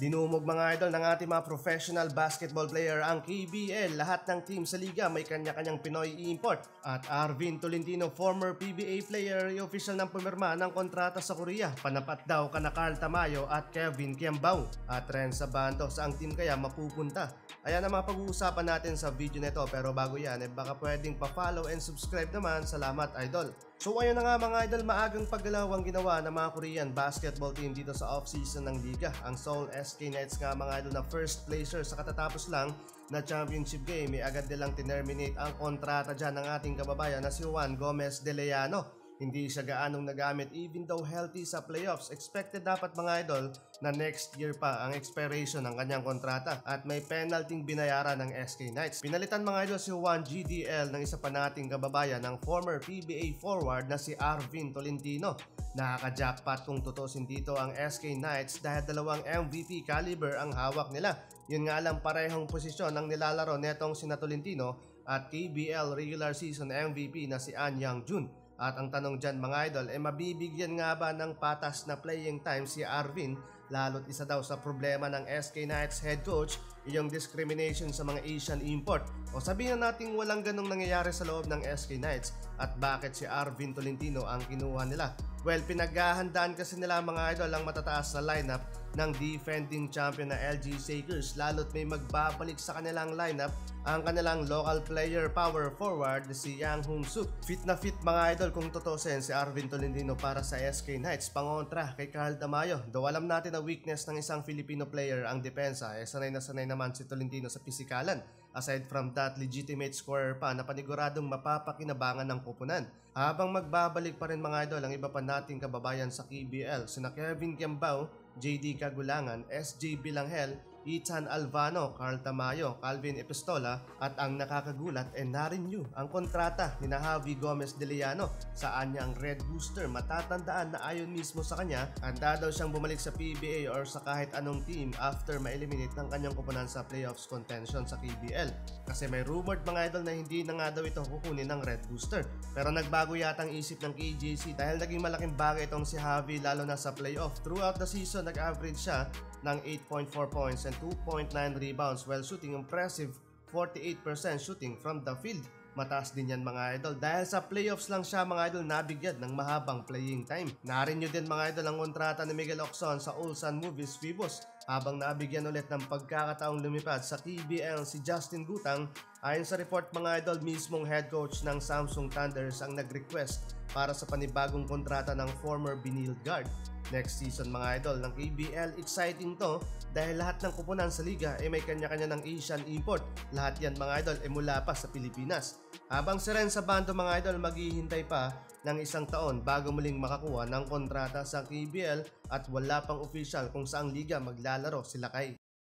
Dinumog mga idol ng ating mga professional basketball player ang KBL. Lahat ng team sa liga may kanya-kanyang Pinoy import. At Arvin Tolentino, former PBA player, official ng pumirma ng kontrata sa Korea. Panapat daw kana Carl Tamayo at Kevin Kiambao. At Renz Abando, saang team kaya mapupunta? Ayan ang mga pag-uusapan natin sa video nito, pero bago yan, baka pwedeng pa-follow and subscribe naman. Salamat idol. So ayun na nga mga idol, maagang paggalaw ang ginawa ng mga Korean basketball team dito sa off-season ng liga. Ang Seoul SK Knights nga mga idol na first placer sa katatapos lang na championship game, agad nilang tinerminate ang kontrata dyan ng ating kababayan na si Juan Gomez de Leano. Hindi siya gaanong nagamit even though healthy sa playoffs. Expected dapat mga idol na next year pa ang expiration ng kanyang kontrata at may penalty binayaran ng SK Knights. Pinalitan mga idol si Juan GDL ng isa pa nating kababayan ng former PBA forward na si Arvin Tolentino. Nakaka-jackpot kung tutusin dito ang SK Knights dahil dalawang MVP caliber ang hawak nila. Yun nga lang, parehong posisyon ang nilalaro netong sina Tolentino at KBL regular season MVP na si An Yang Jun. At ang tanong dyan mga idol, mabibigyan nga ba ng patas na playing time si Arvin? Lalo't isa daw sa problema ng SK Knights head coach, yung discrimination sa mga Asian import. O sabihin na natin walang ganong nangyayari sa loob ng SK Knights, at bakit si Arvin Tolentino ang kinuha nila? Well, pinaghahandaan kasi nila mga idol ang matataas na lineup ng defending champion na LG Shakers, lalo't may magbabalik sa kanilang lineup ang kanilang local player power forward si Yang Hoon Suk. Fit na fit mga idol kung tutusin si Arvin Tolentino para sa SK Knights, pangontra kay Carl Tamayo. Though alam natin na weakness ng isang Filipino player ang depensa, sanay na sanay naman si Tolentino sa pisikalan. Aside from that, legitimate scorer pa na paniguradong mapapakinabangan ng kupunan. Habang magbabalik pa rin mga idol ang iba pa nating kababayan sa KBL, sina Kevin Kiambao, JD Kagulangan, SJ Bilanghel, Ethan Alvano, Carl Tamayo, Calvin Epistola, at ang nakakagulat na-renew ang kontrata ni Javi Gomez de Leano. Saan niya ang Red Booster matatandaan na ayon mismo sa kanya, handa daw siyang bumalik sa PBA or sa kahit anong team after ma-eliminate ng kanyang kupunan sa playoffs contention sa KBL. Kasi may rumored mga idol na hindi na nga daw ito kukunin ng Red Booster. Pero nagbago yata ang isip ng KJC dahil naging malaking bagay itong si Javi lalo na sa playoff. Throughout the season, nag-average siya ng 8.4 points and 2.9 rebounds while shooting impressive 48% shooting from the field. Mataas din yan mga idol dahil sa playoffs lang siya mga idol nabigyan ng mahabang playing time. Na-renew din mga idol ang kontrata ni Miguel Ocson sa Ulsan Movies Phoebus habang nabigyan ulit ng pagkakataong lumipad sa KBL si Justin Gutang. Ayon sa report mga idol, mismong head coach ng Samsung Thunders ang nag-request para sa panibagong kontrata ng former Benil guard. Next season mga idol ng KBL, exciting to dahil lahat ng kupunan sa liga may kanya-kanya ng Asian import. Lahat yan mga idol mula pa sa Pilipinas. Habang si Renz Abando mga idol maghihintay pa ng isang taon bago muling makakuha ng kontrata sa KBL at wala pang official kung saang liga maglalaro sila kay.